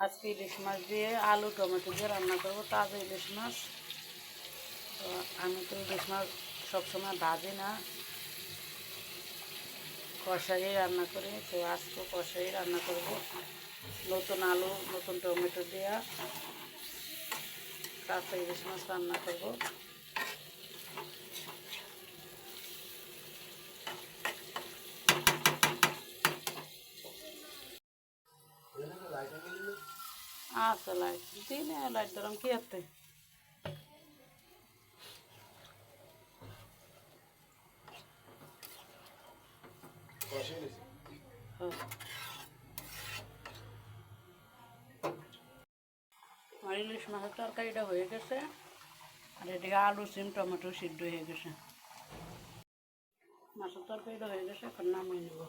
আজকে ইলিশ মাছ দিয়ে আলু টমেটো দিয়ে রান্না করবো, তাজা ইলিশ মাছ। তো আমি তো ইলিশ মাছ সবসময় ভাজি না, কষাই রান্না করি। তো আজকে কষাই রান্না করব, নতুন আলু নতুন টমেটো দিয়ে কাঁচা ইলিশ মাছ রান্না করব। আচ্ছা, লাইট দিনে লাইট ধরাম কি আছে। আমার ইলিশ মাছের তরকারিটা হয়ে গেছে, আর এদিকে আলু সিম টমেটো সিদ্ধ হয়ে গেছে। মাছের তরকারিটা হয়ে গেছে, এখন নামিয়ে নেব।